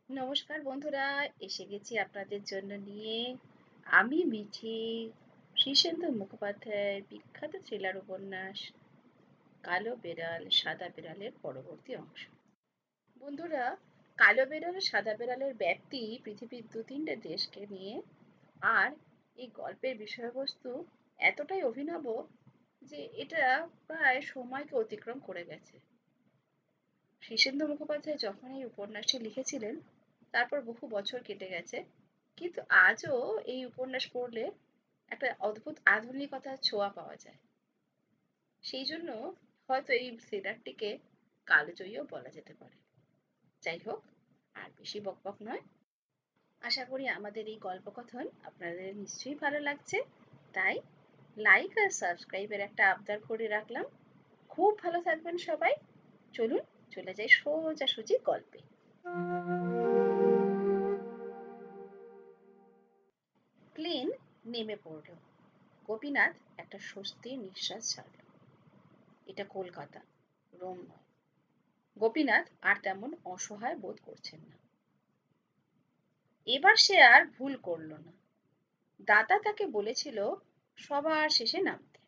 নমস্কার বন্ধুরা, এসে গেছি আপনাদের জন্য নিয়ে আমি মিঠি। শীর্ষেন্দু মুখোপাধ্যায়ের বিখ্যাত থ্রিলার উপন্যাস কালো বেড়াল সাদা বেড়ালের পরবর্তী অংশ। বন্ধুরা, কালো বেড়াল সাদা বেড়ালের ব্যাপ্তি পৃথিবীর ২-৩টে দেশকে নিয়ে। আর এই গল্পের বিষয়বস্তু এতটাই অভিনব যে এটা প্রায় সময়কে অতিক্রম করে গেছে। শীর্ষেন্দু মুখোপাধ্যায় যখন এই উপন্যাসটি লিখেছিলেন তারপর বহু বছর কেটে গেছে, কিন্তু আজও এই উপন্যাস পড়লে একটা অদ্ভুত আধুনিকতার ছোঁয়া পাওয়া যায়। সেই জন্য হয়তো এই থ্রিলারটিকে কালজয়ীও বলা যেতে পারে। যাই হোক, আর বেশি বকবক নয়। আশা করি আমাদের এই গল্পকথন আপনাদের নিশ্চয়ই ভালো লাগছে। তাই লাইক আর সাবস্ক্রাইবের একটা আবদার করে রাখলাম। খুব ভালো থাকবেন সবাই। চলুন চলে যাই সোজাসুজি গল্পে। প্লেন নেমে পড়ল। গোপীনাথ একটা স্বস্তির নিঃশ্বাস ছাড়ল। এটা কলকাতা, রোম নয়। গোপীনাথ আর তেমন অসহায় বোধ করছেন না। এবার সে আর ভুল করল না। দাদা তাকে বলেছিল সবার শেষে নামতে,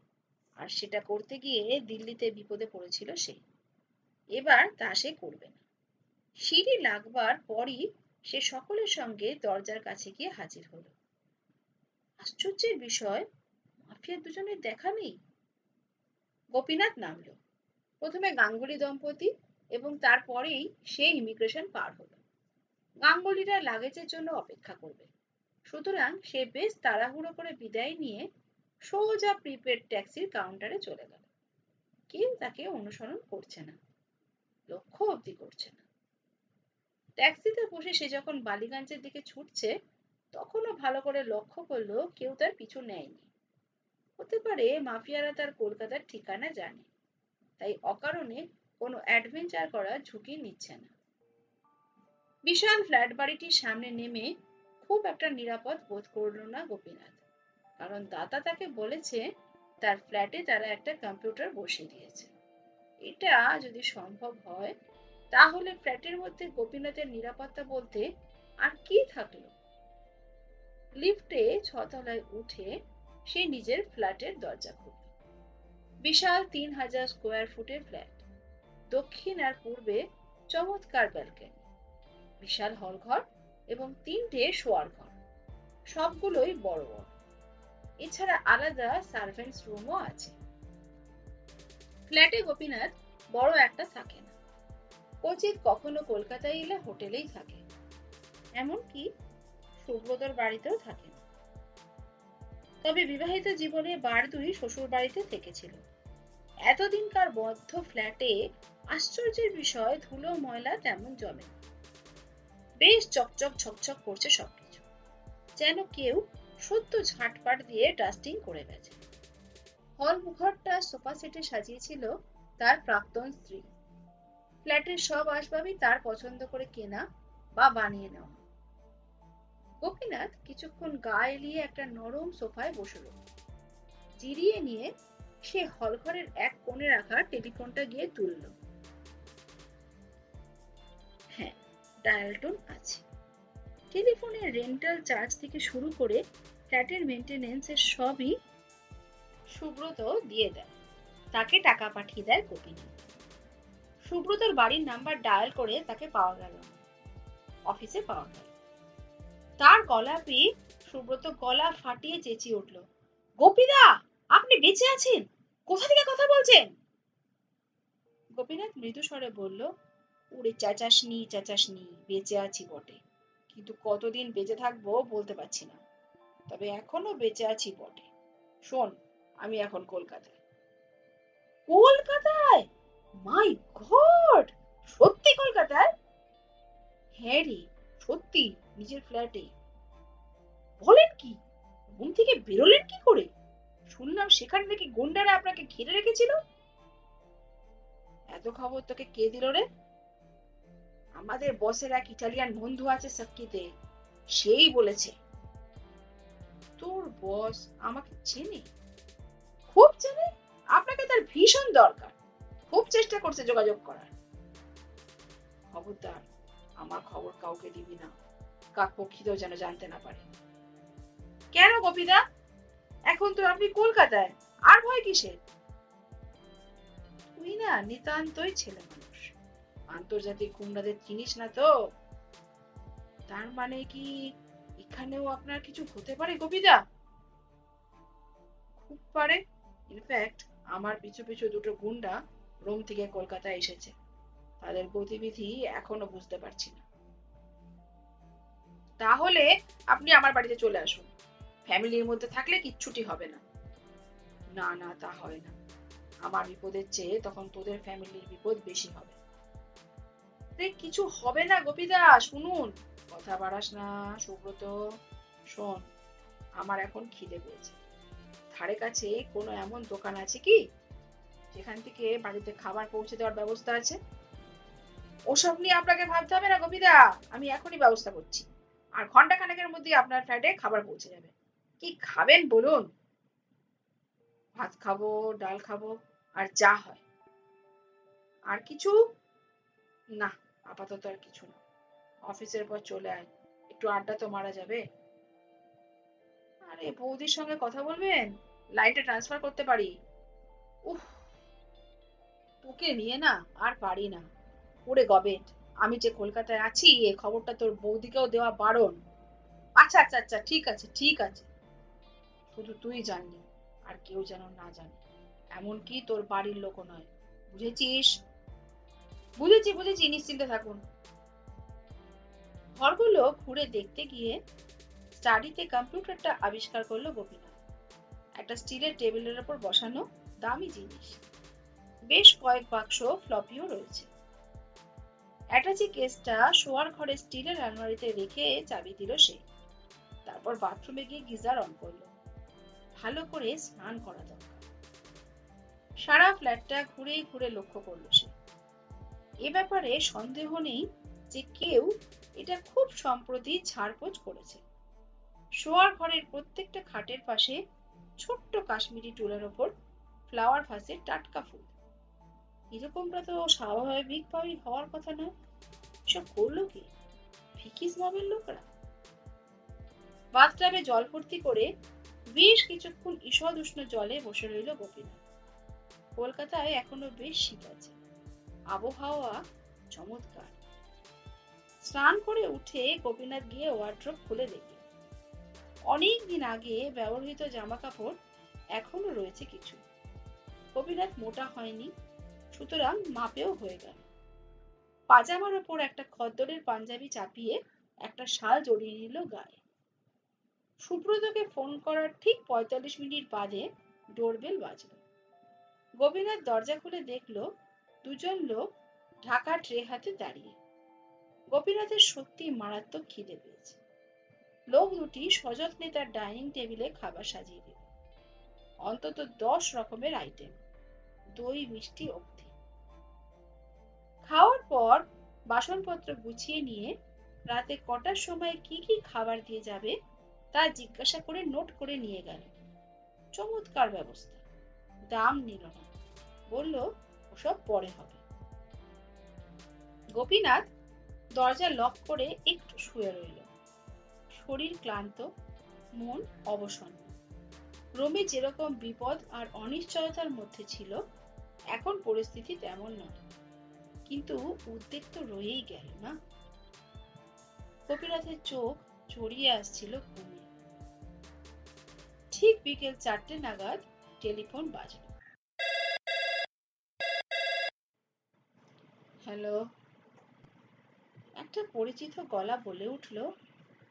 আর সেটা করতে গিয়ে দিল্লিতে বিপদে পড়েছিল সে। এবার তা সে করবে না। সিঁড়ি লাগবার পরই সে সকলের সঙ্গে দরজার কাছে গিয়ে হাজির হলো। আশ্চর্যের বিষয়, মাফিয়া দুজনের দেখা নেই। গোপীনাথ নামল। প্রথমে গাঙ্গুলি দম্পতি এবং তারপরেই সে ইমিগ্রেশন পার হলো। গাঙ্গুলিরা লাগেজের জন্য অপেক্ষা করবে, সুতরাং সে বেশ তাড়াহুড়ো করে বিদায় নিয়ে সোজা প্রিপেড ট্যাক্সির কাউন্টারে চলে গেল। কেউ তাকে অনুসরণ করছে না, লক্ষ্য অবধি করছে না। ট্যাক্সিতে বসে সে যখন বালিগঞ্জের দিকে ছুটছে তখনও ভালো করে লক্ষ্য করলো কেউ তার পিছু নেয়নি। হতে পারে মাফিয়ারা তার কলকাতার ঠিকানা জানে, তাই অকারণে কোনো অ্যাডভেঞ্চার করার ঝুঁকি নিচ্ছে না। বিশাল ফ্ল্যাট বাড়িটির সামনে নেমে খুব একটা নিরাপদ বোধ করল না গোপীনাথ, কারণ দাদা তাকে বলেছে তার ফ্ল্যাটে তারা একটা কম্পিউটার বসিয়ে দিয়েছে। এটা যদি সম্ভব হয় তাহলে ফ্ল্যাটের মধ্যে গোপীনাথের নিরাপত্তা বলতে আর কি থাকলো। লিফটে 6 তলায় উঠে সে নিজের ফ্ল্যাটের দরজা খুলল। বিশাল 3000 স্কোয়ার ফুটের ফ্ল্যাট। দক্ষিণ আর পূর্বে চমৎকার ব্যালকনি, বিশাল হলঘর এবং 3টে শোয়ার ঘর, সবগুলোই বড় বড়। এছাড়া আলাদা সার্ভেন্টস রুমও আছে। ফ্ল্যাটে গোপীনাথ বড় একটা থাকে না। কচিত কখনো কলকাতায় এলে হোটেলেই থাকে, এমনকি সুব্রতর বাড়িতেও থাকে না। তবে বিবাহিত জীবনে বার 2 শ্বশুর বাড়িতে থেকেছিল। এতদিনকার বদ্ধ ফ্ল্যাটে আশ্চর্যের বিষয় ধুলো ময়লা তেমন জমে। বেশ চকচক ঝকঝক করছে সবকিছু, যেন কেউ সদ্য ঝাঁটপাট দিয়ে ডাস্টিং করে গেছে। হল মুখরটা সোফা সেটে সাজিয়েছিল তার প্রাক্তন স্ত্রী। ফ্ল্যাটের সব আসবাবই তার পছন্দ করে কেনা বা বানিয়ে নেওয়া। গোপীনাথ কিছুক্ষণ গা এলিয়ে একটা নরম সোফায় বসল। জিরিয়ে নিয়ে সে হলঘরের এক কোণে রাখা টেলিফোনটা গিয়ে তুলল। হ্যাঁ, ডায়াল টোন আছে। টেলিফোনের রেন্টাল চার্জ থেকে শুরু করে ফ্ল্যাটের মেইনটেনেন্সের সবই সুব্রত দিয়ে দেয়। তাকে টাকা পাঠিয়ে দেয় গোপীনাথ। সুব্রতর বাড়ির নাম্বার ডায়াল করে তাকে পাওয়া গেল না। অফিসে পাওয়া গেল। তার গলা পেয়ে সুব্রত গলা ফাটিয়ে চেঁচিয়ে উঠল, গোপীদা, আপনি বেঁচে আছেন? কোথা থেকে কথা বলছেন? গোপীনাথ মৃদু স্বরে বলল, ওরে চেঁচাসনি, বেঁচে আছি বটে, কিন্তু কতদিন বেঁচে থাকবো বলতে পারছি না, তবে এখনো বেঁচে আছি বটে। শোন, আমি এখন কলকাতায়। কলকাতায়? মাই গড! সত্যি কলকাতায়? হ্যাঁ রে, সত্যি, নিজের ফ্ল্যাটে। বলেন কি? ঘুম থেকে বেরোলেন কি করে? শুনলাম সেখানে নাকি গুন্ডারা আপনাকে ঘিরে রেখেছিল। এত খবর তোকে কে দিল রে? আমাদের বসের এক ইটালিয়ান বন্ধু আছে সাক্কিতে, সেই বলেছে। তোর বস আমাকে চেনে? খুব চেনে। আপনাকে তার ভীষণ দরকার, খুব চেষ্টা করছে যোগাযোগ করার। খবরদার, আমার খবর কাউকে দিবি না, কাকপক্ষীতেও যেন জানতে না পারে। কেন গোপীদা? এখন তো আপনি কলকাতায়, আর ভয় কিসের? তুই না নিতান্তই ছেলে মানুষ, আন্তর্জাতিক গুন্ডাদের চিনিস না তো। তার মানে কি এখানেও আপনার কিছু হতে পারে গোপীদা? খুব পারে। ইনফ্যাক্ট আমার পিছু পিছু দুটো গুন্ডা রোম থেকে কলকাতায় এসেছে, তাদের গতিবিধি এখনো বুঝতে পারছি না। তাহলে আপনি আমার বাড়িতে চলে আসুন, ফ্যামিলির মধ্যে থাকলে কিচ্ছুটি হবে না। না না, তা হয় না, আমার বিপদের চেয়ে তখন তোদের ফ্যামিলির বিপদ বেশি হবে। কিছু হবে না গোপীদা, শুনুন। কথা বাড়াস না সুব্রত। শোন, আমার এখন খিদে পেয়েছে। ধারে কাছে কোনো এমন দোকান আছে কি যেখান থেকে বাড়িতে খাবার পৌঁছে দেওয়ার ব্যবস্থা আছে? ওসব নিয়ে আপনাকে ভাবতে হবে না গোপীদা, আমি এখনই ব্যবস্থা করছি, আর ঘন্টা খানেকের মধ্যে আপনার ফ্ল্যাটে খাবার পৌঁছে যাবে। কি খাবেন বলুন? ভাত খাবো, ডাল খাবো, আর যা হয়। আর কিছু না, আপাতত আর কিছু না। অফিসের পর চলে আয়, একটু আড্ডা তো মারা যাবে। আরে বৌদির সঙ্গে কথা বলবেন, লাইনটা ট্রান্সফার করতে পারি। উফ, তোকে নিয়ে না আর পারি না। ওরে গবেট, আমি যে কলকাতায় আছি এ খবরটা তোর বৌদিকেও দেওয়া বারণ। আচ্ছা আচ্ছা আচ্ছা, ঠিক আছে ঠিক আছে, শুধু তুই জানলি, আর কেউ যেন না জানে, এমনকি তোর বাড়ির লোকও নয়, বুঝেছিস? বুঝেছি বুঝেছি, নিশ্চিন্তে থাকুন। ঘরগুলো ঘুরে দেখতে গিয়ে স্টাডিতে কম্পিউটারটা আবিষ্কার করলো গোপীনাথ। একটা স্টিলের টেবিলের উপর বসানো দামি জিনিস, বেশ কয়েক বাক্স ফ্লপিও রয়েছে। অ্যাটাচি কেসটা শোয়ার ঘরে স্টিলের আলমারিতে রেখে চাবি দিল সে। তারপর বাথরুমে গিয়ে গিজার অন করলো। ভালো করে স্নান করা দরকার। সারা ফ্ল্যাটটা ঘুরে ঘুরে লক্ষ্য করলো সে। এ ব্যাপারে সন্দেহ নেই যে কেউ এটা খুব সম্প্রতি ঝাড়পোছ করেছে। শোয়ার ঘরের প্রত্যেকটা খাটের পাশে ছোট্ট কাশ্মীরি টুলের ওপর ফ্লাওয়ার ভাসে টাটকা ফুল। এরকমটা তো স্বাভাবিকভাবেই হওয়ার কথা নয়। সব করলো কি ভিকিস মবের লোকরা? বাথটাবে জল ভর্তি করে বেশ কিছুক্ষণ ঈষৎ উষ্ণ জলে বসে রইল গোপীনাথ। কলকাতায় এখনো বেশ শীত আছে, আবহাওয়া চমৎকার। স্নান করে উঠে গোপীনাথ গিয়ে ওয়ার্ড্রোব খুলে দেখল অনেক দিন আগে ব্যবহৃত জামা কাপড় এখনো রয়েছে কিছু। গোপীনাথ মোটা হয়নি, সুতরাং মাপেও হয়ে গেল। পাজামার ওপর একটা খদ্দরের পাঞ্জাবি চাপিয়ে একটা শাল জড়িয়ে নিল গায়ে। সুব্রতকে ফোন করার ঠিক ৪৫ মিনিট বাদে ডোরবেল বাজল। গোপীনাথ দরজা খুলে দেখলো দুজন লোক ঢাকা ট্রে হাতে দাঁড়িয়ে। গোপীনাথের সত্যি মারাত্মক খিদে পেয়েছে। লোক দুটি সযত্নে তার ডাইনিং টেবিলে খাবার সাজিয়ে দিল। অন্তত ১০ রকমের আইটেম, দই মিষ্টি অবধি। খাওয়ার পর বাসনপত্র গুছিয়ে নিয়ে রাতে কটার সময় কি কি খাবার দিয়ে যাবে তা জিজ্ঞাসা করে নোট করে নিয়ে গেল। চমৎকার ব্যবস্থা। দাম নিল না, বলল ওসব পরে হবে। গোপীনাথ দরজা লক করে একটু শুয়ে রইল। শরীর ক্লান্ত, মন অবসন্ন। রোমে যেরকম বিপদ আর অনিশ্চয়তার মধ্যে ছিল, এখন পরিস্থিতি তেমন নয়, কিন্তু উদ্বেগ তো রয়েই গেল না। গোপীনাথের চোখ জড়িয়ে আসছিল ঘুমে। ঠিক বিকেল ৪টে নাগাদ টেলিফোন বাজল। হ্যালো। একটা পরিচিত গলা বলে উঠল,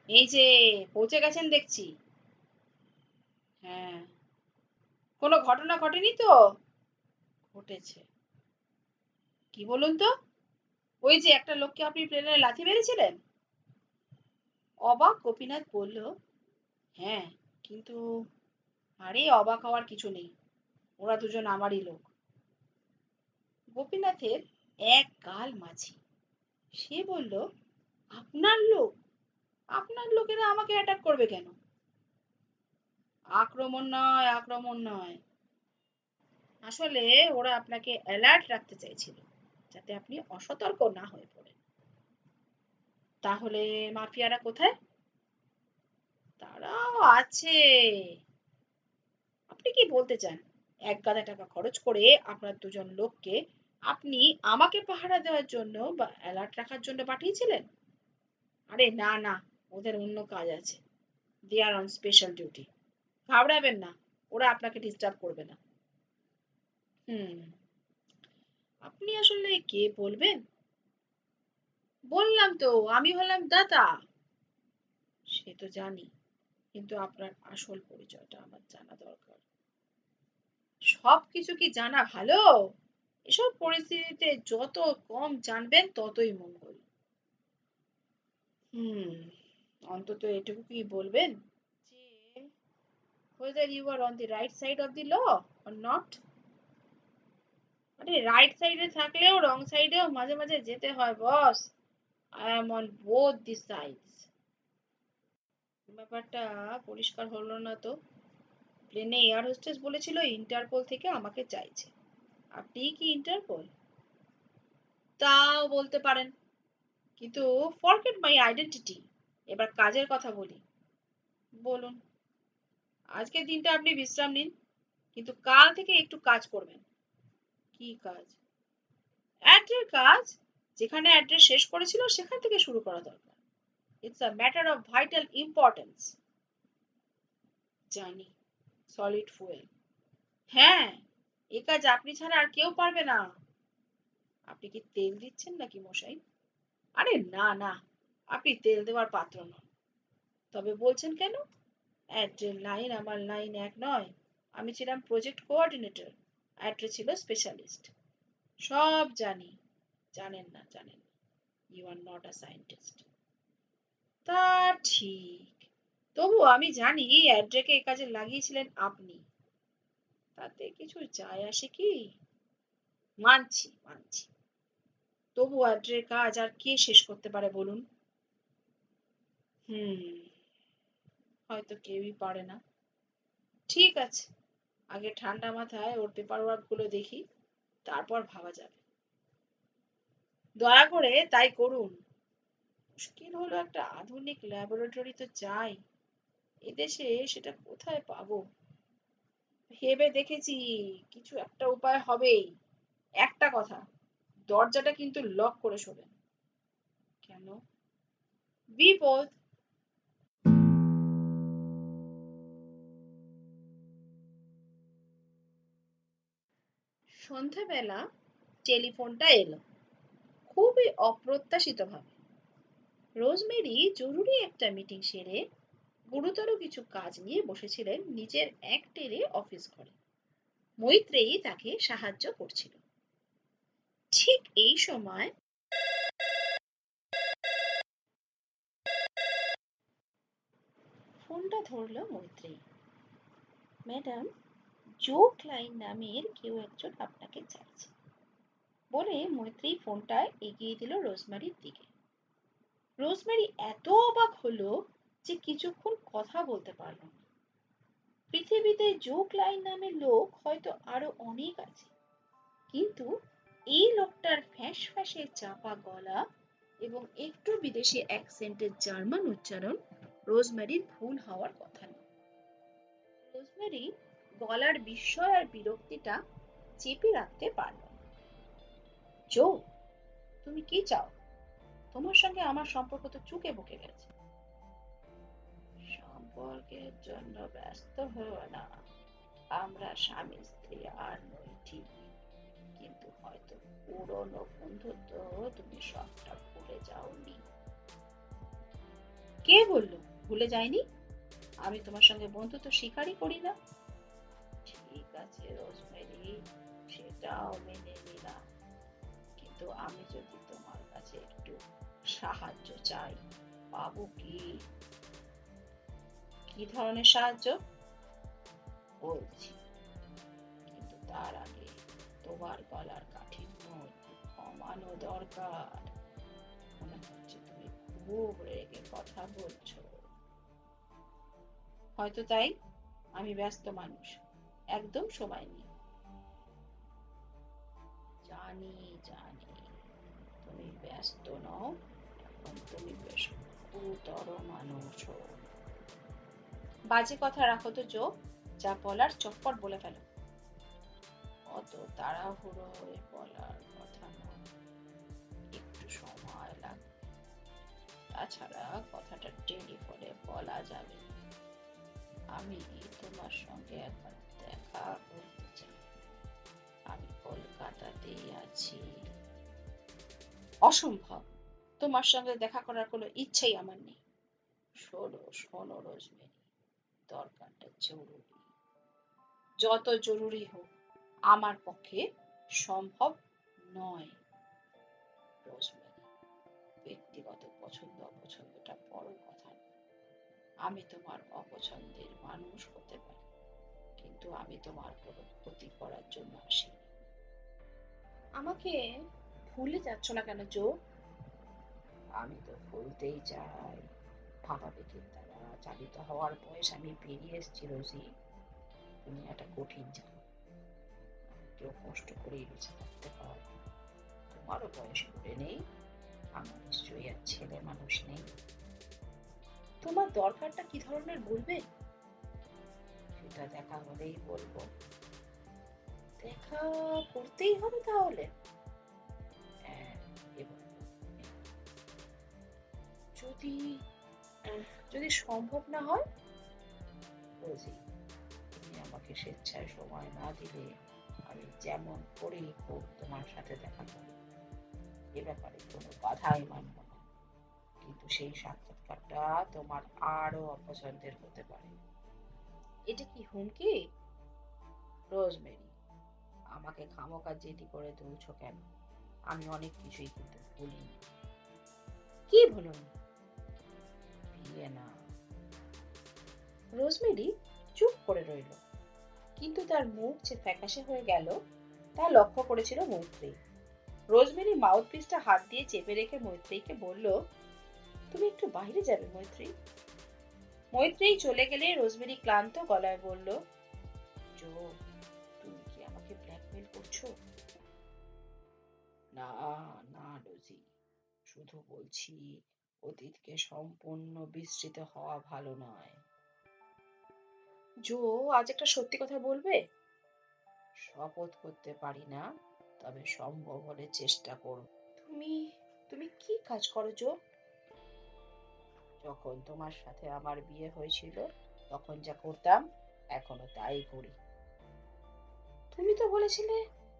এই যে পৌঁছে গেছেন দেখছি। হ্যাঁ। কোনো ঘটনা ঘটেনি তো? ঘটেছে। কি বলুন তো? ওই যে একটা লোককে আপনি প্লেনে লাথি মেরেছিলেন। অবাক গোপীনাথ বলল, হ্যাঁ, কিন্তু আরে অবাক হওয়ার কিছু নেই, ওরা দুজন আমারই লোক। গোপীনাথের এক গাল মাছি। সে বলল, আপনার লোক? আপনার লোকেরা আমাকে অ্যাটাক করবে কেন? আক্রমণ নয়, আক্রমণ নয়, আসলে ওরা আপনাকে অ্যালার্ট রাখতে চাইছিল, যাতে আপনি অসতর্ক না হয়ে পড়েন। তাহলে মাফিয়ারা কোথায়? তারাও আছে। আপনি কি বলতে চান এক গাদা টাকা খরচ করে আপনার দুজন লোককে আপনি আমাকে পাহারা দেওয়ার জন্য বা অ্যালার্ট রাখার জন্য পাঠিয়েছিলেন? আরে না না, ওদের অন্য কাজ আছে। দে আর অন স্পেশাল ডিউটি। ঘাবড়াবেন না, ওরা আপনাকে ডিস্টার্ব করবে না। হুম, আপনি আসলে কে বলবেন? বললাম তো, আমি হলাম দাতা। সে তো জানি, কিন্তু আপনার আসল পরিচয়টা আমার জানা দরকার। সবকিছু কি জানা ভালো? এসব পরিস্থিতিতে যত কম জানবেন ততই মঙ্গল। হুম, অন্তত এটুকু কি বলবেন যে whether you are on the right side of the law or not? আরে রাইট সাইডে থাকলেও রং সাইডেও মাঝে মাঝে যেতে হয় boss. I am on both the sides. ব্যাপারটা পরিষ্কার হলো না তো। প্লেনে এয়ার হোস্টেস বলেছিল ইন্টারপোল থেকে আমাকে চাইছে। আপনি কি ইন্টারপোল? তাও বলতে পারেন, কিন্তু ফরগেট মাই আইডেন্টিটি। এবার কাজের কথা বলি। বলুন। আজকের দিনটা আপনি বিশ্রাম নিন, কিন্তু কাল থেকে একটু কাজ করবেন। কি কাজ? অ্যাড্রের কাজ। যেখানে অ্যাড্রেস শেষ করেছিল সেখান থেকে শুরু করা দরকার। It's a matter of vital importance. জানি, সলিড ফুয়েল। হ্যাঁ, এ কাজ আপনি ছাড়া আর কেউ পারবে না। আপনি কি তেল দিচ্ছেন নাকি মশাই? আরে না না, আপনি তেল দেওয়ার পাত্র নন। তবে বলছেন কেন? অ্যাড্রের লাইন আমার লাইন এক নয়। আমি ছিলাম প্রজেক্ট কোঅর্ডিনেটর, অ্যাড্রে ছিল স্পেশালিস্ট। সব জানি। জানেন না, জানেন না। You are not a scientist. তা ঠিক। তবু আমি জানি অ্যাড্রেকে এ কাজে লাগিয়েছিলেন আপনি। তাতে কিছু যায় আসে কি? মানছি মানছি। তবু অ্যাড্রের কাজ আর কে শেষ করতে পারে বলুন? হুম, হয়তো কেউই পারে না। ঠিক আছে, আগে ঠান্ডা মাথায় ওর পেপার ওয়ার্ক গুলো দেখি, তারপর ভাবা যাবে। দয়া করে তাই করুন। মুশকিল হলো একটা আধুনিক ল্যাবরেটরি তো চাই। এদেশে সেটা কোথায় পাবো? ভেবে দেখেছি, কিছু একটা উপায় হবেই। একটা কথা, দরজাটা কিন্তু লক করে শোবেন। কেন? বিপদ। সন্ধ্যাবেলা টেলিফোনটা এলো, খুবই অপ্রত্যাশিতভাবে। রোজমেরি জরুরি একটা মিটিং সেরে গুরুতর কিছু কাজ নিয়ে বসেছিলেন নিজের একটেরে অফিস ঘরে। মৈত্রেয়ী তাকে সাহায্য করছিল। ঠিক এই সময় ফোনটা ধরল মৈত্রেয়ী। ম্যাডাম, জো ক্লাইন নামের কেউ একজন আপনাকে চাইছে, বলে মৈত্রেয়ী ফোনটা এগিয়ে দিল রোজমেরির দিকে। রোজমেরি এত অবাক হলো যে কিছুক্ষণ কথা বলতে পারল না। পৃথিবীতে জো ক্লাইন নামের লোক হয়তো আরো অনেক আছে, কিন্তু এই লোকটার ফ্যাঁস ফ্যাঁসে চাপা গলা এবং একটু বিদেশি অ্যাকসেন্টের জার্মান উচ্চারণ রোজমেরির ভুল হওয়ার কথা না। রোজমেরি গলার বিস্ময় আর বিরক্তিটা চেপে রাখতে পারল না। জো, তুমি কি চাও? তোমার সঙ্গে আমার সম্পর্ক তো চুকে বুকে গেছে। সম্পর্কের জন্য ব্যস্ত হও না। আমরা স্বামী স্ত্রী আর নই ঠিক, কিন্তু হয়তো পুরনো বন্ধুত্ব তুমি সবটা ভুলে যাওনি। কে বললো ভুলে যায়নি? আমি তোমার সঙ্গে বন্ধুত্ব স্বীকারই করি না। ঠিক আছে রোজমেরি, সেটাও মেনে নিলাম, কিন্তু আমি যদি তোমার কাছে একটু সাহায্য চাই, পাবো কি? কি ধরনের সাহায্য? বলছি, কিন্তু তার আগে তোমার গলার কাঠিন্য একটু কমানো দরকার। মনে হচ্ছে তুমি খুব রেগে কথা বলছো। হয়তো তাই। আমি ব্যস্ত মানুষ, একদম সময় নেই। জানি জানি, তুমি ব্যস্ত নও, তখন তুমি বেশ গুরুতর মানুষ। বাজে কথা রাখো তো জো, যা বলার চটপট বলে ফেলো। অত তাড়াহুড়ো হয়ে বলার কথা নয়, একটু সময় লাগবে। তাছাড়া কথাটা টেলিফোনে বলা যাবে। আমি তোমার সঙ্গে একবার দেখা করতে চাই। আমি কলকাতাতেই আছি। অসম্ভব, তোমার সঙ্গে দেখা করার কোনো ইচ্ছেই আমার নেই। শোনো শোনো রোজমেরি, দরকারটা জরুরি। যত জরুরি হোক আমার পক্ষে সম্ভব নয়। রোজমেরি, ব্যক্তিগত পছন্দ অপছন্দটা বড় কথা নয়। আমি তোমার অপছন্দের মানুষ হতে পারি, কিন্তু আমি তোমার কোনো ক্ষতি করার জন্য আসিনি। আমাকে ভুলে যাচ্ছ না কেন জো? আমি তো ভুলতেই চাই। ভাবাবেগের দ্বারা চালিত হওয়ার বয়স আমি পেরিয়ে এসেছি রোজি। তুমি একটা কঠিন জানো, কেউ কষ্ট করেই বেঁচে থাকতে পারে। তোমারও বয়স ঘুরে নেই, আমার নিশ্চয়ই আর ছেলে মানুষ নেই। তোমার দরকারটা কি ধরনের বলবে? সেটা দেখা হলেই বলবো। দেখা করতেই হবে তাহলে? হ্যাঁ, এবার যদি যদি সম্ভব না হয়? রোজি, তুমি আমাকে স্বেচ্ছায় সময় না দিলে আমি যেমন করেই হোক তোমার সাথে দেখা করব। এ ব্যাপারে কোনো বাধাই মানব না, কিন্তু সেই সাক্ষাৎকারটা তোমার আরো অপছন্দের হতে পারে। এটা কি হুমকি? রোজমেরি, আমাকে খামোকা জেদি করে তুলছো কেন? আমি অনেক কিছুই কিন্তু ভুলিনি। কি ভুলনি? বিয়ে না। রোজমেরি চুপ করে রইল, কিন্তু তার মুখ যে ফ্যাকাশে হয়ে গেল তা লক্ষ্য করেছিল মৈত্রী। রোজমেরি মাউথপিসটা হাত দিয়ে চেপে রেখে মৈত্রীকে বলল, তুমি একটু বাইরে যাবে মৈত্রী? মৈত্রী চলে গেলে রোজমেরি ক্লান্ত গলায় বলল, জো, তুমি কি আমাকে ব্ল্যাকমেল করছো? না না রোজি, শুধু বলছি অতীতকে সম্পূর্ণ বিস্মৃত হওয়া ভালো নয়। জো, আজ একটা সত্যি কথা বলবে? শপথ করতে পারি না, তবে সম্ভব হলে চেষ্টা করব। তুমি তুমি কি কাজ করো জো? যখন তোমার সাথে আমার বিয়ে হয়েছিল তখন যা করতাম এখনো তাই করি। তুমি তো বলেছিলে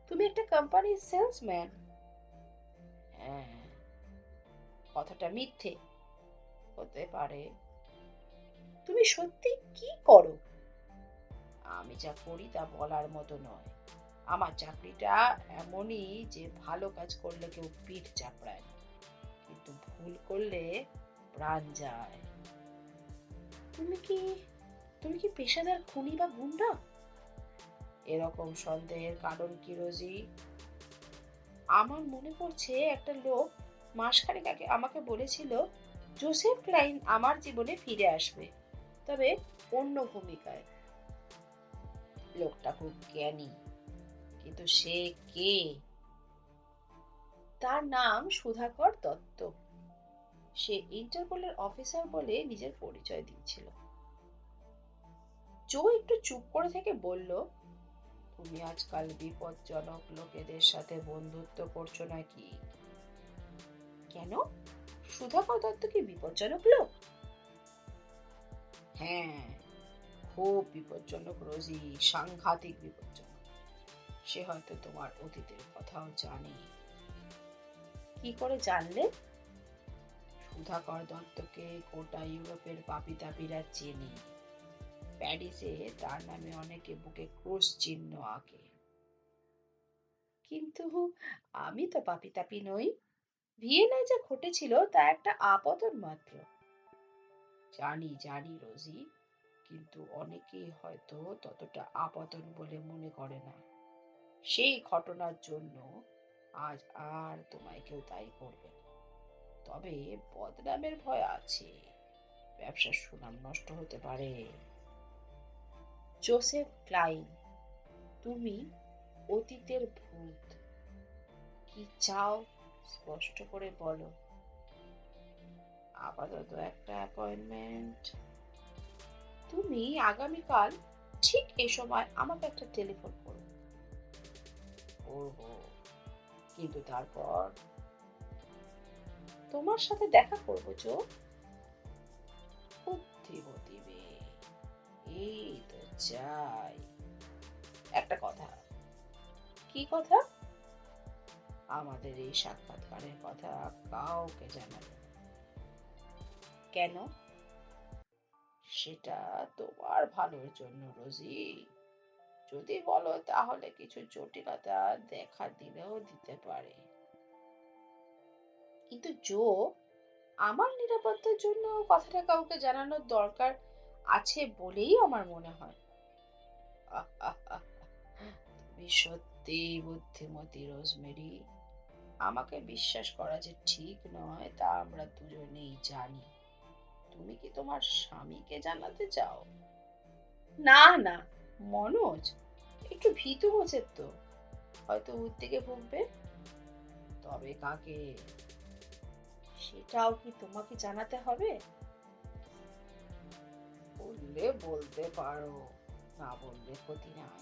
তুমি একটা কোম্পানির সেলসম্যান। হ্যাঁ, কথাটা মিথ্যে হতে পারে। তুমি সত্যি কি করো? আমি যা করি তা বলার মতো নয়। আমার চাকরিটা এমনই যে ভালো কাজ করলে কেউ পিঠ চাপড়ায় না, কিন্তু ভুল করলে প্রাণ যায়। তুমি কি তুমি কি পেশাদার খুনি বা গুন্ডা? এরকম সন্দেহের কারণ কি রোজি? আমার মনে পড়ছে একটা লোক মাসখানেক আগে আমাকে বলেছিল জোসেফ ক্লাইন আমার জীবনে ফিরে আসবে, তবে অন্য ভূমিকায়। লোকটা খুব জ্ঞানী, কিন্তু সে কে? তার নাম সুধাকর দত্ত। সে ইন্টারপোলের অফিসার বলে নিজের পরিচয় দিয়েছিল। জো একটু চুপ করে থেকে বলল, তুমি আজকাল বিপজ্জনক লোকেদের সাথে বন্ধুত্ব করছো নাকি? কেন? সুধাকর দত্ত কি বিপজ্জনক লোক? হ্যাঁ, খুব বিপজ্জনক রোজি, সাংঘাতিক বিপজ্জনক। সে হয়তো তোমার অতীতের কথাও জানে। কি করে জানলে? সুধাকর দত্তকে গোটা ইউরোপের পাপীতাপীরা চেনে। প্যারিসে তার নামে অনেকে বুকে ক্রুশ চিহ্ন আঁকে। কিন্তু আমি তো পাপীতাপী নই। ভিয়েনায় যা ঘটেছিল তা একটা আপতন মাত্র। জানি জানি রোজি, কিন্তু অনেকেই হয়তো ততটা আপতন বলে মনে করে না। সেই ঘটনার জন্য আজ আর তোমায় কেউ দায়ী করবে না, তবে বদনামের ভয় আছে। ব্যবসার সুনাম নষ্ট হতে পারে। জোসেফ ক্লাইন, তুমি অতীতের ভূত। কি চাও স্পষ্ট করে বলো। আপাতত একটা অ্যাপয়েন্টমেন্ট। তুমি আগামীকাল ঠিক এই সময় আমাকে একটা টেলিফোন করো। করবো, কিন্তু তারপর তোমার সাথে দেখা করবো জো। বুদ্ধিমতী মেয়ে, এই তো চাই। একটা কথা। কি কথা? আমাদের এই সাক্ষাৎকারের কথা কাউকে জানাবে না। কেন? সেটা তোমার ভালোর জন্য রোজি। যদি বলো তাহলে কিছু জটিলতা দেখা দিলেও দিতে পারে। কিন্তু জো, আমার নিরাপত্তার জন্য কথাটা কাউকে জানানোর দরকার আছে বলেই আমার মনে হয়। তুমি সত্যিই বুদ্ধিমতী রোজমেরি। আমাকে বিশ্বাস করা যে ঠিক নয় তা আমরা দুজনেই জানি। তুমি কি তোমার স্বামীকে জানাতে চাও? না না, মনোজ একটু ভীতু হচ্ছে তো, হয়তো উদ্বেগে ভুগবে। তবে কাকে? সেটাও কি তোমাকে জানাতে হবে? বললে বলতে পারো, না বললে ক্ষতি নাই।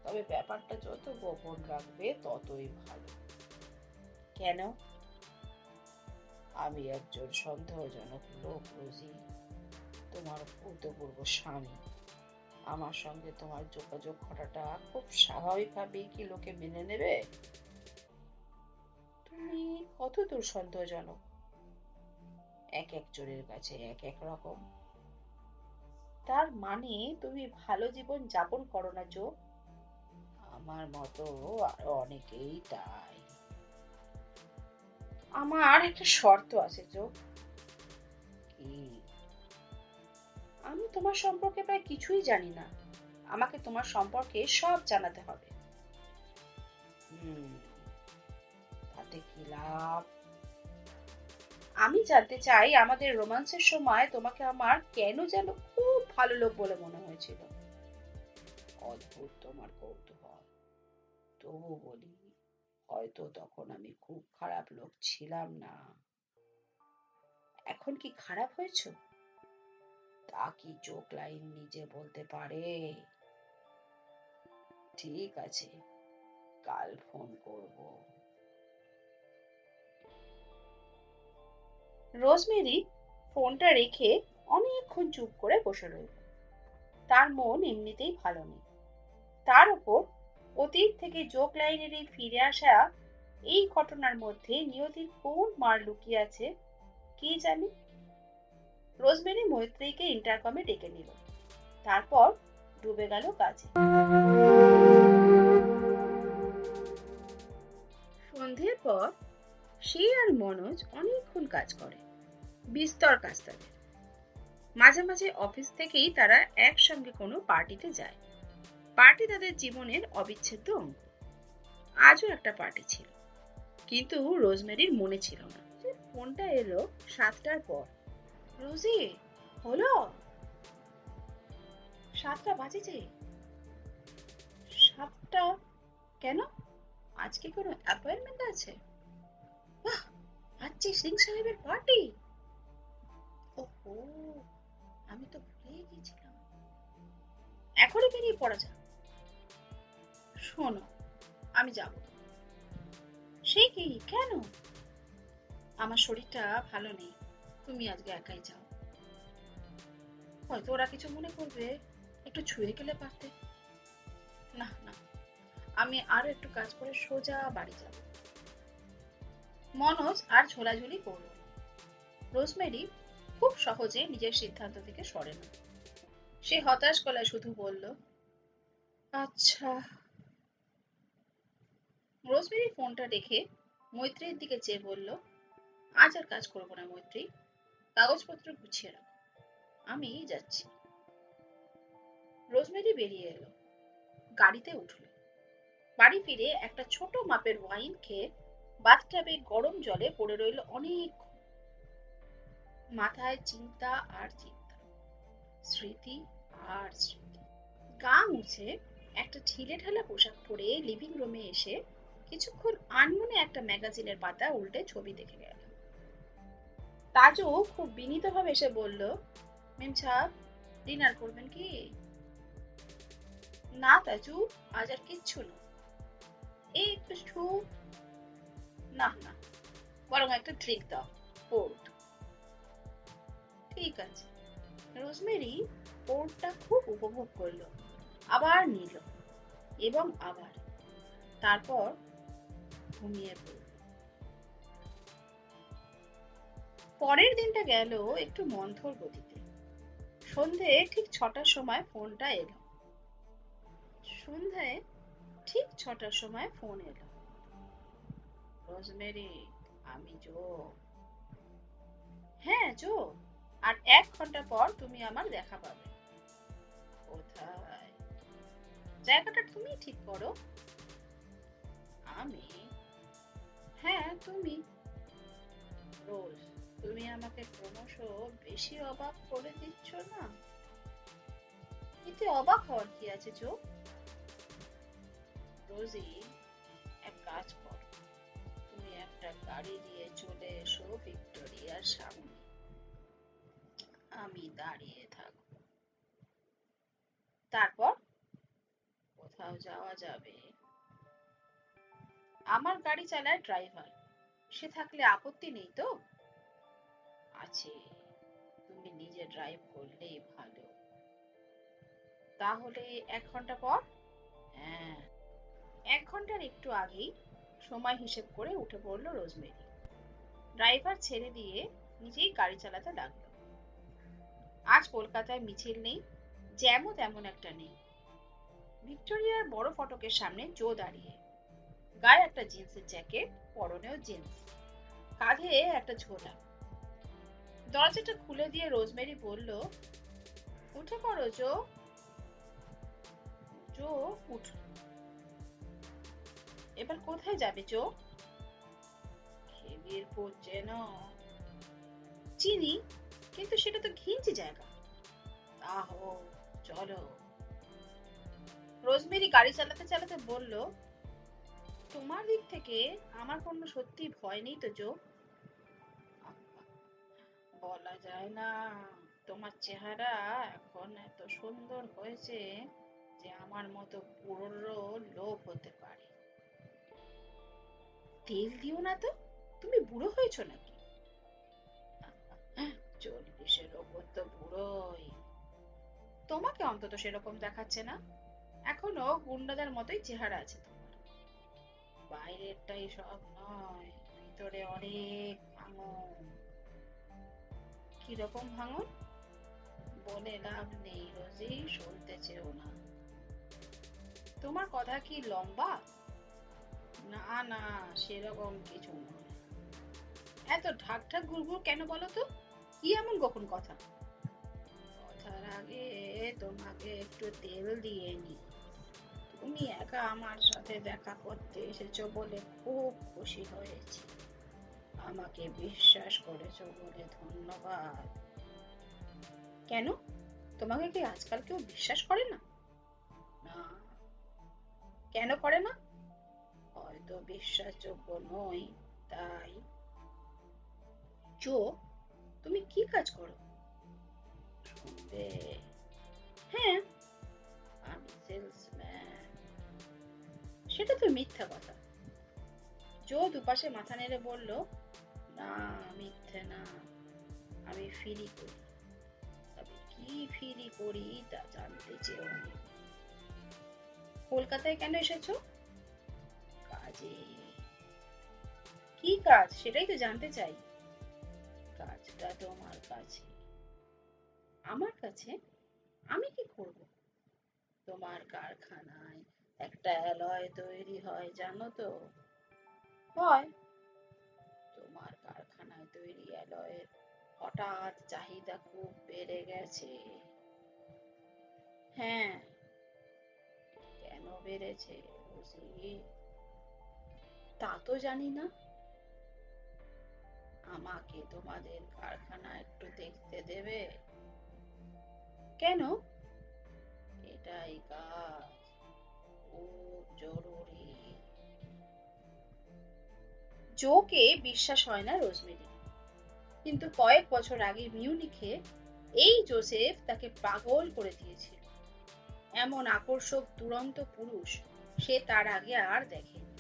তবে ব্যাপারটা যত গোপন রাখবে ততই ভালো। কেন? আমি একজন সন্দেহজনক লোক রোজি, তোমার ভূতপূর্ব স্বামী। আমার সঙ্গে তোমার যোগাযোগ করাটা খুব স্বাভাবিকভাবেই কি লোকে মেনে নেবে? তুমি কতদূর সন্দেহজনক? এক একজনের কাছে এক এক রকম। তার মানে তুমি ভালো জীবন যাপন করো না জো? আমার মতো আরো অনেকেই তাই। আমার একটা শর্ত আছে জো। কি? আমি তোমার সম্পর্কে প্রায় কিছুই জানি না। আমাকে তোমার সম্পর্কে সব জানাতে হবে। তাতে কি লাভ? আমি জানতে চাই আমাদের রোমান্সের সময় তোমাকে আমার কেন যেন খুব ভালো লোক বলে মনে হয়েছিল। অদ্ভুত তোমার কৌতূহল। তবু বলি, হয়তো তখন আমি খুব খারাপ লোক ছিলাম না। এখন কি খারাপ হয়েছো? তা কি চোখ লাইন নিজে বলতে পারে? ঠিক আছে, কাল ফোন করব। রোজমেরি ফোনটা রেখে অনেকক্ষণ চুপ করে বসে রইল। তার মন এমনিতেই ভালো নেই। তার উপর অতীত থেকে জোক লাইনেরই ফিরে আসা এই ঘটনার মধ্যে নিয়তির কোন মার লুকিয়ে আছে কে জানে। রোজমেরি মৈত্রীকে ইন্টারকমে ডেকে নিল, তারপর ডুবে গেল কাজে। সন্ধ্যের পর সে আর মনোজ অনেকক্ষণ কাজ করে, বিস্তর কাজ তাদের। মাঝে মাঝে অফিস থেকেই তারা একসঙ্গে কোনো পার্টিতে যায়। পার্টি তাদের জীবনের অবিচ্ছেদ্য অঙ্গ। আজও একটা পার্টি ছিল, কিন্তু রোজমেরির মনে ছিল না। ফোনটা এলো 7টার পর। রোজি, হলো 7টা বাজে যে। 7টা? কেন? আজকে কোনো অ্যাপয়েন্টমেন্ট আছে? বাহ, আজকে সিং সাহেবের পার্টি। ওহো, আমি তো ভুলেই গিয়েছিলাম। এখনই বেরিয়ে পড়া যাক। শোনো, আমি যাব। সে কি, কেন? আমার শরীরটা ভালো নেই, তুমি আজকে একাই যাও। হয়তো ওরা কিছু মনে করবে, একটু ছুঁয়ে গেলে পারতে। না না, আমি আরো একটু কাজ করে সোজা বাড়ি যাব। মনোজ আর ঝোলাঝুলি করল। রোজমেরি খুব সহজে নিজের সিদ্ধান্ত থেকে সরে না। সে হতাশ গলায় শুধু বলল, আচ্ছা। রোজমেরি ফোনটা রেখে মৈত্রীর দিকে চেয়ে বলল, আজ আর কাজ করবো না মৈত্রী, কাগজপত্র গুছিয়ে রাখো, আমি যাচ্ছি। রোজমেরি বেরিয়ে এলো, গাড়িতে উঠল। বাড়ি ফিরে একটা ছোট মাপের ওয়াইন খেয়ে বাথটাবে গরম জলে পড়ে রইল অনেক। মাথায় চিন্তা আর চিন্তা, স্মৃতি আর স্মৃতি। গা মুছে একটা ঢিলে ঢালা পোশাক পরে লিভিং রুমে এসে কিছুক্ষণ আনমনে একটা ম্যাগাজিনের পাতা উল্টে ছবি দেখে গেল। তাজু খুব বিনীতভাবে এসে বলল, মেম সাহেব, ডিনার করবেন কি? না তাজু, আজ আর কিচ্ছু না, এই একটু স্যুপ। না না, বরং একটা ড্রিঙ্ক দাও, পোর্ট। ঠিক আছে। রোজমেরি পোর্টটা খুব উপভোগ করলো, আবার নিল এবং আবার, তারপর ঘুমিয়ে পড়ল। পরের দিনটা গেল একটু মন্থর গতিতে। সন্ধে ঠিক 6টার সময় ফোনটা এলো। সন্ধ্যায় ঠিক 6টার সময় ফোন এলো। রোজমেরি, আমি জো। হ্যাঁ জো, আর 1 ঘন্টা পর তুমি আমার দেখা পাবে। কোথায়? জায়গাটা তুমি ঠিক করো। আমি? হ্যাঁ তুমি। রোজ, তুমি আমাকে ক্রমশ বেশি অবাক করে দিচ্ছ না? এতে অবাক হওয়ার কি আছে জো? রোজি, এক কাজ করো, তুমি একটা গাড়ি দিয়ে চলে এসো ভিক্টোরিয়ার সামনে, আমি দাঁড়িয়ে থাকবো। তারপর কোথাও যাওয়া যাবে? আমার গাড়ি চালায় ড্রাইভার, সে থাকলে আপত্তি নেই তো? আছে, তুমি নিজে ড্রাইভ করলেই ভালো। তাহলে 1 ঘন্টা পর? হ্যাঁ। 1 ঘন্টার একটু আগেই সময় হিসেব করে উঠে পড়লো রোজমেরি। ড্রাইভার ছেড়ে দিয়ে নিজেই গাড়ি চালাতে লাগলো। আজ কলকাতায় মিছিল নেই, জ্যামও তেমন একটা নেই। ভিক্টোরিয়ার বড় ফটকের সামনে জো দাঁড়িয়ে, গায়ে একটা জিন্সের জ্যাকেট, পরনেও জিন্স, কাঁধে একটা ঝোলা। দরজাটা খুলে দিয়ে রোজমেরি বলল, উঠে পড়ো জো। জো উঠল। এবার কোথায় যাবে জো? খিদিরপুর চেনো? চিনি, কিন্তু সেটা তো ঘিঞ্জি জায়গা। আহো, চলো। রোজমেরি গাড়ি চালাতে চালাতে বলল, তোমার দিক থেকে আমার কোনো সত্যি ভয় নেই তো জো? বলা যায় না, তোমার চেহারা এখন এত সুন্দর হয়েছে যে আমার মতো বুড়োরও লোভ হতে পারে। তেল দিও না তো, তুমি বুড়ো হয়েছো নাকি? 40-এর ওপর তো বুড়োই। তোমাকে অন্তত সেরকম দেখাচ্ছে না, এখনো গুন্ডাদের মতোই চেহারা আছে তোমার। বাইরেরটাই সব নয়, ভিতরে অনেক ভাঙন। কিরকম ভাঙন? বলে লাভ নেই রোজি, শুনতে চেও না। তোমার কথা কি লম্বা? না না, সেরকম কিছু নয়। এত ঢাক ঢাক গুড়গুড় কেন বলো তো? কি এমন গোপন কথা? কথার আগে তোমাকে একটু তেল দিয়ে নি। তুমি একা আমার সাথে দেখা করতে এসেছো বলে খুব খুশি হয়েছি। আমাকে বিশ্বাস করেছো বলে ধন্যবাদ। কেন, তোমাকে কি আজকাল কেউ বিশ্বাস করে না? না। কেন করে না? হয়তো বিশ্বাসযোগ্য নই, তাই। জো, তুমি কি কাজ করো? শুনবে? হ্যাঁ, আমি সেলসম্যান। সেটা তো মিথ্যা কথা। জো দুপাশে মাথা নেড়ে বলল, না, মিথ্যে না, আমি ফিরি করি। তবে কি ফিরি করি তা জানতে চেও না। কলকাতায় কেন এসেছো? কাজে। কি কাজ সেটাই তো জানতে চাই। কাজটা তোমার কাছে। আমার কাছে? আমি কি করব? তোমার কারখানায় একটা অ্যালয় তৈরি হয় জানো তো? হয়। তোমার কারখানায় তৈরি অ্যালয়ের হঠাৎ চাহিদা খুব বেড়ে গেছে। হ্যাঁ। কেন বেড়েছে বুঝি? তা তো জানি না। আমাকে তোমাদের কারখানা একটু দেখতে দেবে? কেন? এটাই কাজ, খুব জরুরি। জোকে বিশ্বাস হয় না রোজমেরি। কিন্তু কয়েক বছর আগে মিউনিখে এই জোসেফ তাকে পাগল করে দিয়েছিল। এমন আকর্ষক দুরন্ত পুরুষ সে তার আগে আর দেখেনি।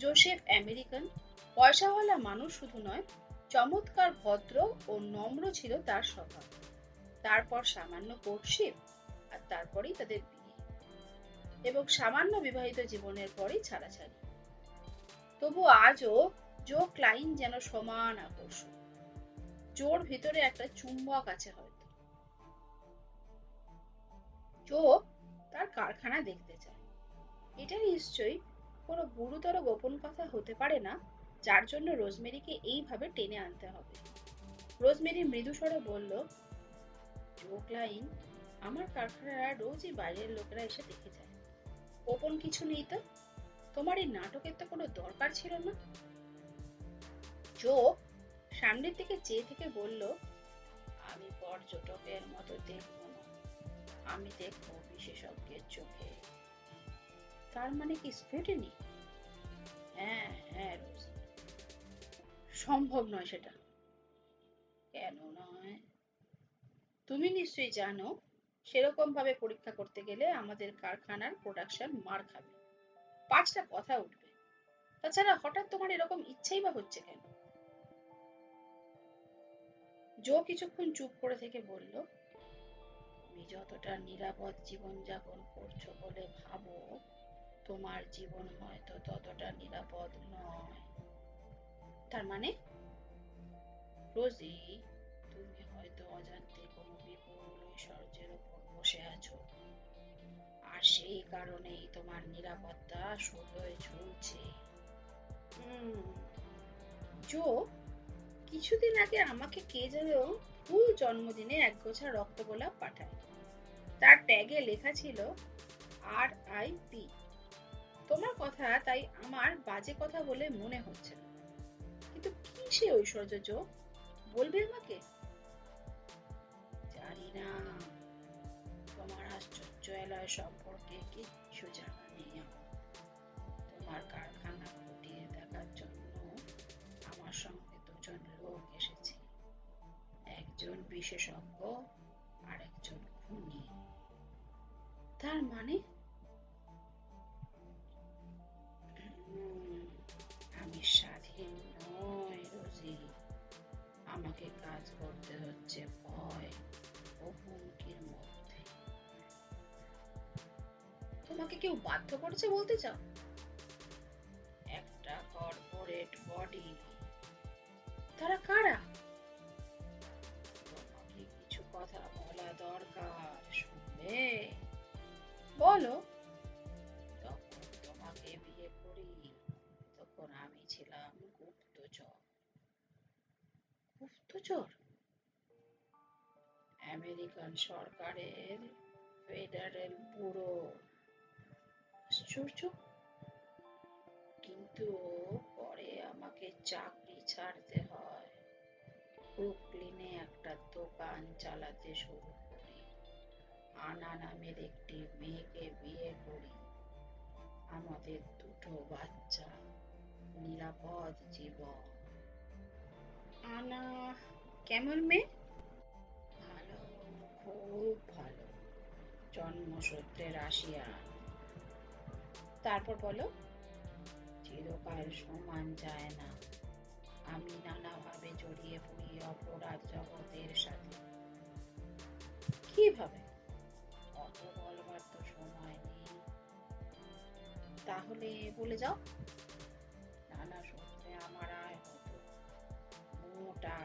জোসেফ আমেরিকান, পয়সাওয়ালা মানুষ শুধু নয়, চমৎকার ভদ্র ও নম্র ছিল তার স্বভাব। তারপর সামান্য কোর্টশিপ, আর তারপরেই তাদের বিয়ে, এবং সামান্য বিবাহিত জীবনের পরেই ছাড়াছাড়ি। তবু আজও জো ক্লাইন যেন সমান আকর্ষণ। জোর ভিতরে একটা চুম্বক আছে হয়তো। জো তার কারখানা দেখতে চায়। এটা নিশ্চয়ই কোনো গুরুতর গোপন কথা হতে পারে না যার জন্য রোজমেরিকে এইভাবে টেনে আনতে হবে। রোজমেরি মৃদু স্বরে বলল, জো ক্লাইন, আমার কারখানার রোজই বাইরের লোকেরা এসে দেখে যায়। গোপন কিছু নেই তো। তোমার এই নাটকের তো কোনো দরকার ছিল না। জো সামনের দিকে চেয়ে থেকে বলল, আমি পর্যটকের মতো দেখব না, আমি দেখব বিশেষজ্ঞের চোখে। তার মানে কি স্ক্রুটিনি? হ্যাঁ হ্যাঁ রোজ, সম্ভব নয় সেটা। কেন নয়? তুমি নিশ্চয়ই জানো সেরকম ভাবে পরীক্ষা করতে গেলে আমাদের কারখানার প্রোডাকশন মার খাবে, 5টা কথা উঠবে। তাছাড়া হঠাৎ তোমার এরকম ইচ্ছেই বা হচ্ছে কেন? জো কিছুক্ষণ চুপ করে থেকে বলল, তুমি যতটা নিরাপদ জীবনযাপন করছো বলে ভাবো, তোমার জীবন হয়তো ততটা নিরাপদ নয়। তার মানে? রোজি, তুমি হয়তো অজান্তে কোনো বিপুল ঐশ্বর্যের উপর বসে আছো, আর সেই কারণেই তোমার নিরাপত্তা শুধুই ঝুলছে। জো, কিছুদিন আগে আমাকে কে যেন ফুল জন্মদিনে একগোছা রক্তগোলাপ পাঠায়। তার ট্যাগে লেখা ছিল RIP। তোমার কথা তাই আমার বাজে কথা বলে মনে হচ্ছে না, কিন্তু কি সে ঐশ্বর্য জো, বলবে আমাকে? জানি না, তোমার আশ্চর্যালয় সম্পর্কে কিচ্ছু জানা নেই আমার। তোমার কারখানা খতিয়ে দেখার জন্য আমার সঙ্গে 2জন লোক এসেছে, একজন বিশেষজ্ঞ আর একজন খুনি। তার মানে? আমি স্বাধীন নই রোজি, আমাকে কাজ করতে হচ্ছে ভয় ও হুমকির মধ্যে। তোমাকে কেউ বাধ্য করেছে বলতে চাও? একটা কর্পোরেট বডি। তারা কারা? তোমাকে কিছু কথা বলা দরকার, শুনবে? বলো। যখন তোমাকে বিয়ে করি তখন আমি ছিলাম গুপ্তচর। গুপ্তচর? আমেরিকান সরকারের ফেডারেল ব্যুরো। আশ্চর্য। কিন্তু পরে আমাকে চাকরি ছাড়তে হয়। ব্রুকলিনে একটা দোকান চালাতে শুরু করি। আনা নামের একটি মেয়েকে বিয়ে করি। আমাদের 2টো বাচ্চা, নিরাপদ জীবন। আনা কেমন মেয়ে? ভালো, খুব ভালো, জন্মসূত্রে রাশিয়ান। তারপর বলো। চিরকাল সমান যায় না, আমি নানাভাবে জড়িয়ে পড়ি অপরাধ জগতের সাথে। কিভাবে? অত বলবার তো সময় নেই। তাহলে বলে যাও। নানা সূত্রে আমার আয় হতো, মোটা